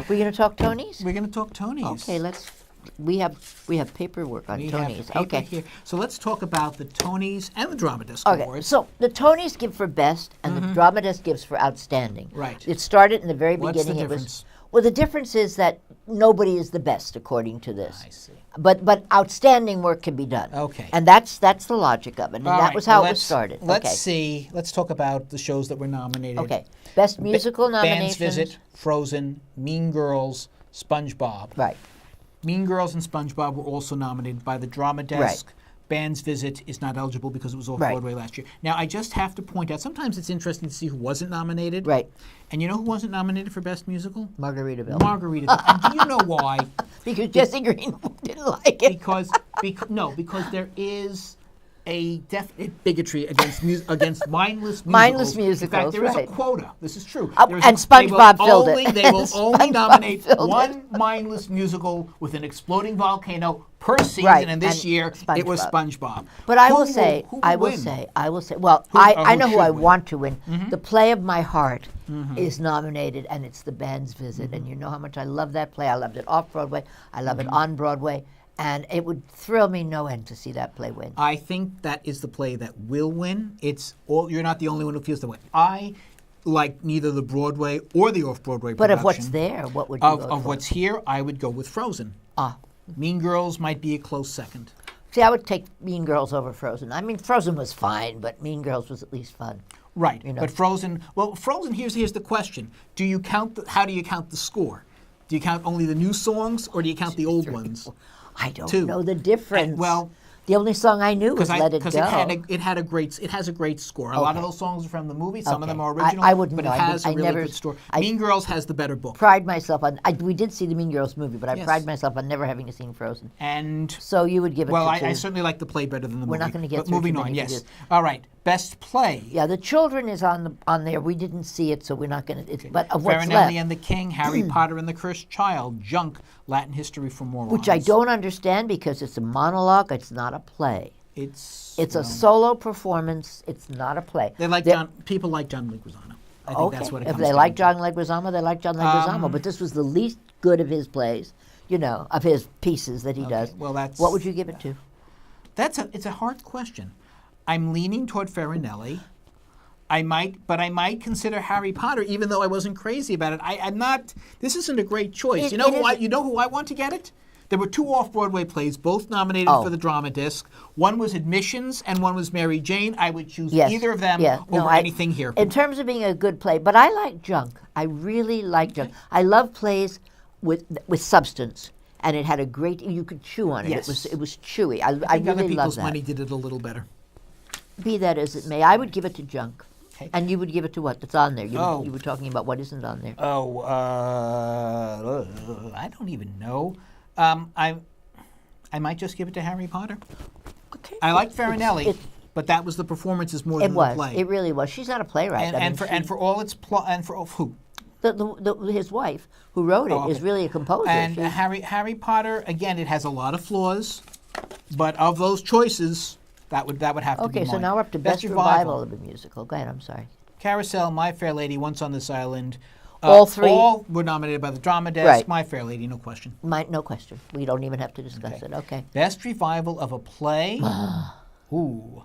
We're going to talk Tonys? We're going to talk Tonys. Okay, we have paperwork on Tonys. Have paper Okay. here. So let's talk about the Tonys and the Drama Desk Okay, Awards. so the Tonys give for best, and the Drama Desk gives for outstanding. Right. It started in the very What's beginning. the It was difference? well, the difference is that nobody is the best according to this. I see. But outstanding work can be done. Okay. And that's the logic of it, and All that right, was how well, it was started. Let's okay. see. Let's talk about the shows that were nominated. Okay. Best musical nominations. Band's Visit, Frozen, Mean Girls, SpongeBob. Right. Mean Girls and SpongeBob were also nominated by the Drama Desk. Band's Visit is not eligible because it was off Broadway last year. Now, I just have to point out, sometimes it's interesting to see who wasn't nominated. Right. And you know who wasn't nominated for Best Musical? Margaritaville. Margaritaville. And do you know why? Because Jesse Green didn't like it. Because there is a definite bigotry against mindless musicals. Mindless musicals, In fact, there is right. a quota. This is true. And SpongeBob filled it. They will only SpongeBob nominate filled one mindless musical with an exploding volcano per season, Right, and this and year it was SpongeBob. But I Who will say, win? well, Who- I who know who should I win? want to win. The play of my heart is nominated, and it's The Band's Visit. And you know how much I love that play. I loved it off Broadway. I love it on Broadway. And it would thrill me no end to see that play win. I think that is the play that will win. You're not the only one who feels that way. I like neither the Broadway or the off-Broadway But production. of what's there, what would you vote Of for? what's here, I would go with Frozen. Ah. Mean Girls might be a close second. See, I would take Mean Girls over Frozen. I mean, Frozen was fine, but Mean Girls was at least fun. Right, You know. but Frozen. Here's the question: do you count? How do you count the score? Do you count only the new songs, or do you count the old ones? I don't Two. know the difference. And, well, the only song I knew was Let It Go. Because it has a great score. A lot of those songs are from the movie. Some of them are original. I wouldn't but know. it has I a really never- good story. I Mean Girls has the better book. Pride myself on. We did see the Mean Girls movie, but I Yes. pride myself on never having seen Frozen. And So you would give it well, to I two. certainly like the play better than the movie. We're not gonna get But through moving too on. many Yes. of these. All right. Best play. Yeah, The Children is on there. We didn't see it, so we're not going to. But of what's Farinelli left, and the King, Harry Potter and the Cursed Child, Junk, Latin History for Morons. which I don't understand because it's a monologue. It's not a play. It's It's a solo performance. It's not a play. People like John Leguizamo. I think Okay, that's what it if comes they down like to. John Leguizamo, they like John Leguizamo. But this was the least good of his plays, of his pieces that he does. well, that's- What would you give it to? It's a hard question. I'm leaning toward Farinelli. I might consider Harry Potter, even though I wasn't crazy about it. I'm not. This isn't a great choice. You know who I want to get it? There were two off-Broadway plays, both nominated for the Drama Disc. One was Admissions, and one was Mary Jane. I would choose either of them over anything here. In terms of being a good play, but I like Junk. I really like Junk. I love plays with substance, and it had a great. You could chew on it. Yes. It was chewy. I I think really Other love People's that. Money did it a little better. Be that as it may, I would give it to Junk. Okay. And you would give it to what? That's on there. You Oh. were talking about what isn't on there. Oh, I don't even know. I might just give it to Harry Potter. Okay. I like Farinelli, but that was the performances more It than was. the play. It really was. She's not a playwright. And for all its plot, and for who? His wife, who wrote it, is okay. really a composer. And She's- Harry Potter, again, it has a lot of flaws, but of those choices, that would have to be Okay, so mine. now we're up to best revival of a musical. Go ahead. I'm sorry. Carousel, My Fair Lady, Once on This Island. All three? All were nominated by the Drama Desk. Right. My Fair Lady, no question. No question. We don't even have to discuss it. Okay. Best revival of a play. Ooh.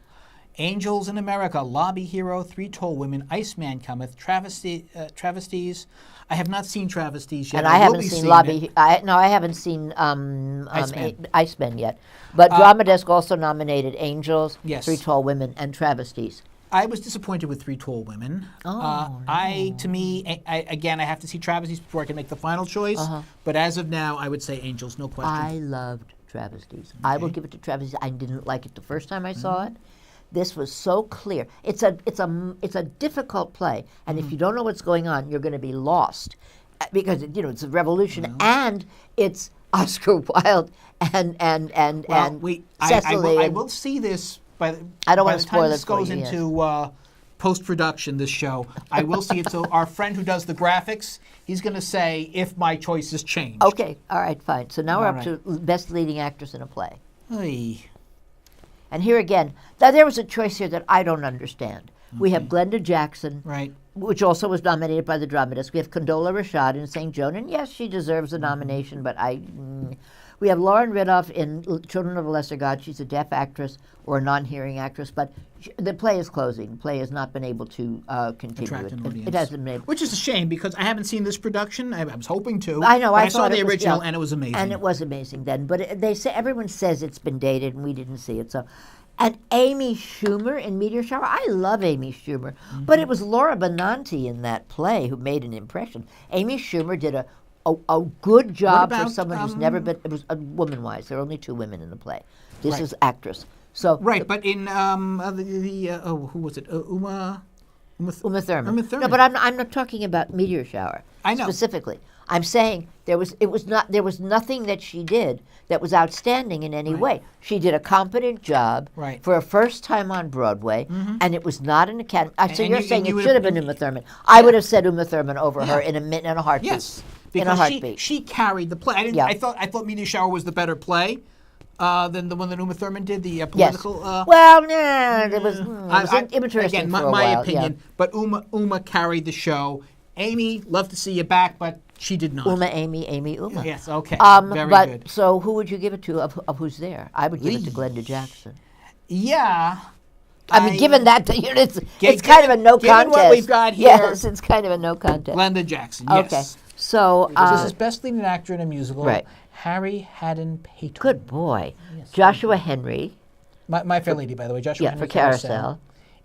Angels in America, Lobby Hero, Three Tall Women, Iceman Cometh, Travesties. I have not seen Travesties yet. And I will haven't be seen seeing Lobby. it. I haven't seen Iceman. Iceman yet. But Drama Desk also nominated Angels, Yes. Three Tall Women, and Travesties. I was disappointed with Three Tall Women. To me, I have to see Travesties before I can make the final choice. But as of now, I would say Angels, no question. I loved Travesties. I will give it to Travesties. I didn't like it the first time I saw it. This was so clear. It's a difficult play, and if you don't know what's going on, you're going to be lost because it's a revolution and it's Oscar Wilde and Well, Cecily. I will see this by the I don't by wanna the time spoil this it for goes you, into post-production, this show. I will see it. So our friend who does the graphics, he's going to say if my choice has changed. Okay, all right, fine. So now we're All up to best leading actress in a play. Oy. And here again, now there was a choice here that I don't understand. We have Glenda Jackson, Right. which also was nominated by the Drama Desk. We have Condola Rashad in St. Joan, and yes, she deserves a nomination, but we have Lauren Riddoff in Children of a Lesser God. She's a deaf actress or a non-hearing actress, but the play is closing. The play has not been able to continue. Attract an audience. It hasn't been able. Which is a shame because I haven't seen this production. I was hoping to. I know. But I saw thought the it was, original yeah. and it was amazing. And it was amazing then. But they say everyone says it's been dated, and we didn't see it. So, and Amy Schumer in Meteor Shower. I love Amy Schumer, but it was Laura Benanti in that play who made an impression. Amy Schumer did a good job for about, someone who's never been. It was woman-wise. There are only 2 women in the play. This is actress. So Right, but in who was it? Uma Thurman. Uma Thurman. No, but I'm not talking about Meteor Shower. I know. Specifically. I'm saying there was nothing that she did that was outstanding in any way. She did a competent job Right. for a first time on Broadway, and it was not an academy. So And you're you- saying and you it would should have have- been Uma Thurman. I would have said Uma Thurman over her in a heartbeat. Yes, in a because heartbeat. she carried the play. Yeah. I thought Meteor Shower was the better play than the one that Uma Thurman did. The political. Well, nah, it was interesting again, for a my while. opinion. But Uma carried the show. Amy, love to see you back, but she did not. Amy, Uma. Yes, okay, very but good. so who would you give it to of who's there? I would give it to Glenda Jackson. Yeah. I mean, given that, it's Gi- kind of a no given contest. what we've got here- Yes, it's kind of a no contest. Glenda Jackson. Okay, Yes. so This is best leading actor in a musical. Right. Harry Haddon Payton. good boy, Joshua Henry. My Fair Lady, by the way. Joshua Yeah, Henry for Carousel.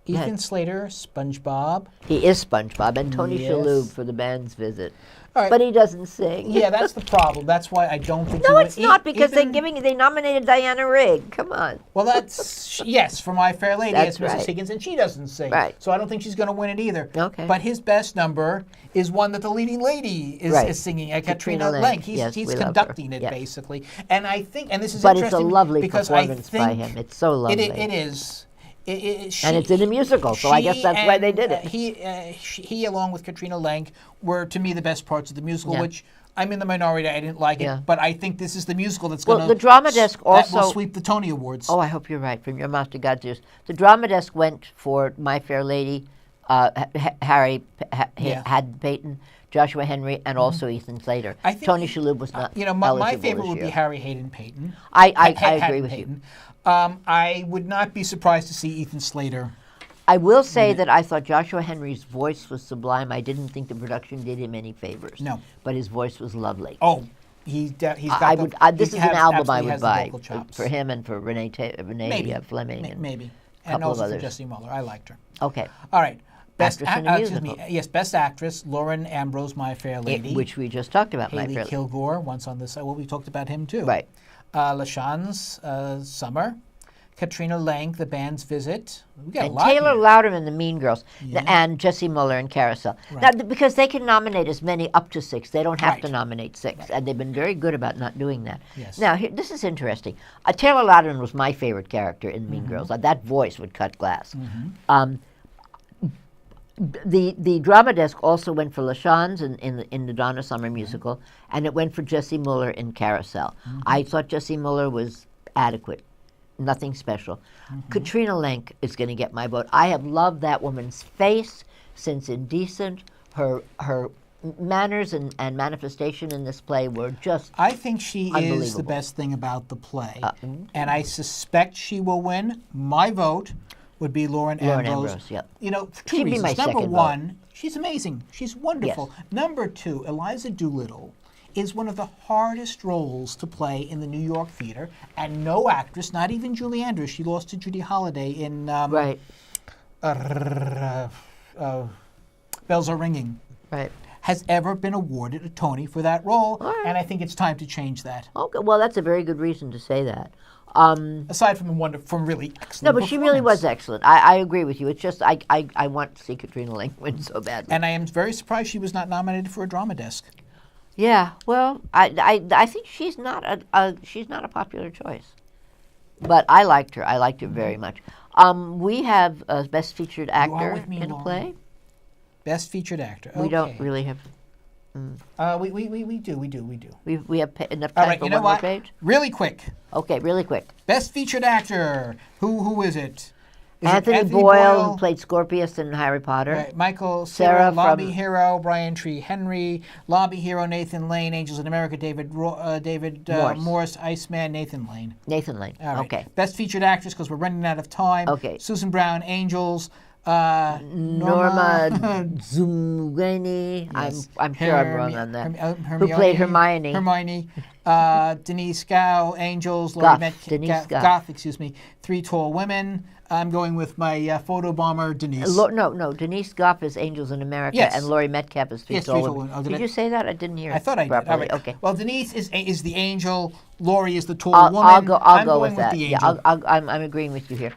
Ethan Slater, SpongeBob. He is SpongeBob, and Tony Yes. Shalhoub for the band's visit. All right. But he doesn't sing. Yeah, that's the problem. That's why I don't think. No, he it's would- not because Ethan, they nominated Diana Rigg. Come on. Well, that's yes for My Fair Lady. That's It's Mrs. right. Higgins, and she doesn't sing. Right. So I don't think she's going to win it either. Okay. But his best number is one that the leading lady Right. is singing, Katrina Katrina Lenk. Lenk. Yes, He's we love her. conducting it Yes. basically, and I think, and this is But it's a interesting lovely because I performance think by him. It's so lovely. It is. And it's in a musical, so I guess that's why they did it. He, along with Katrina Lenk, were to me the best parts of the musical, Yeah. which I'm in the minority. I didn't like it, Yeah. but I think this is the musical that's Well, going to. the Drama Desk that will also- sweep the Tony Awards. Oh, I hope you're right. From your mouth to God's ears. The Drama Desk went for My Fair Lady, Harry Yeah. Haddon Payton, Joshua Henry, and also Ethan Slater. I think- Tony Shalhoub was not. My eligible favorite this would be year. Harry Hayden Payton. I Haddon agree with you. Payton. I would not be surprised to see Ethan Slater. I will say that I thought Joshua Henry's voice was sublime. I didn't think the production did him any favors. No. But his voice was lovely. Oh, he's got. This is he an album I absolutely would has the buy vocal chops. for him and for Renee Fleming. and Maybe. a And couple of also for others. Jessie Muller. I liked her. Okay. All right. Actress in a excuse me. musical. Yes, Best Actress, Lauren Ambrose, My Fair Lady. Which we just talked about, My Haley Fair Lady. Kilgore, once on this. Well, we talked about him too. Right. LaShawne's Summer. Katrina Lenk, The Band's Visit. We got a And lot Taylor here. Louderman, The Mean Girls, and Jessie Muller in Carousel. Now, because they can nominate as many up to 6, they don't have to Right. nominate 6, and they've been very good about not doing that. Yes. Now, this is interesting. Taylor Louderman was my favorite character in Mean Girls. That voice would cut glass. The Drama Desk also went for LaShawne's in the Donna Summer musical, and it went for Jessie Muller in Carousel. I thought Jessie Muller was adequate. Nothing special. Katrina Lenk is going to get my vote. I have loved that woman's face since Indecent. Her manners and manifestation in this play were just I think she is the unbelievable. best thing about the play. And I suspect she will win. My vote would be Lauren Ambrose. Yeah. For two She'd be reasons. my Number second one, she's amazing. She's wonderful. Yes. Number two, Eliza Doolittle is one of the hardest roles to play in the New York theater, and no actress, not even Julie Andrews, she lost to Judy Holliday in Right. Bells Are Ringing, Right. has ever been awarded a Tony for that role, All right. and I think it's time to change that. Okay. Well, that's a very good reason to say that. Aside from from really excellent No, but she really was performance. excellent. I agree with you. It's just I want to see Katrina Lenk win so badly. And I am very surprised she was not nominated for a Drama Desk. Yeah, well, I think she's not a popular choice, but I liked her. I liked her very much. We have Best Featured Actor with me, in a Laurie. play. Best featured actor. Okay. We don't really have. We do. We have enough All time right, for you know one more what? page. Really quick. Okay, really quick. Best featured actor. Who is it? Is it Anthony Boyle, who played Scorpius in Harry Potter. Right. Michael Sarah Cera, Lobby from- Hero, Brian Tree Henry, Lobby Hero, Nathan Lane, Angels in America, David Morse, Iceman, Nathan Lane. Nathan Lane. All right. Okay. Best featured actress because we're running out of time. Okay. Susan Brown, Angels. Norma Zumgani. Yes. I'm sure I'm wrong on that. Who Hermione, played Hermione? Hermione. Denise Gow, Angels. Goff, Laurie Denise Goff. Goff, excuse me. Three Tall Women. I'm going with my photo bomber, Denise. No. Denise Goff is Angels in America, Yes. and Laurie Metcalf is Three Yes, Tall Three Tall Women. Women. Oh, did did you say that? I didn't hear. I thought I did. properly. All right. Okay. Well, Denise is the angel. Laurie is the tall I'll woman. go I'm with going that. the Yeah, angel. I'm agreeing with you here.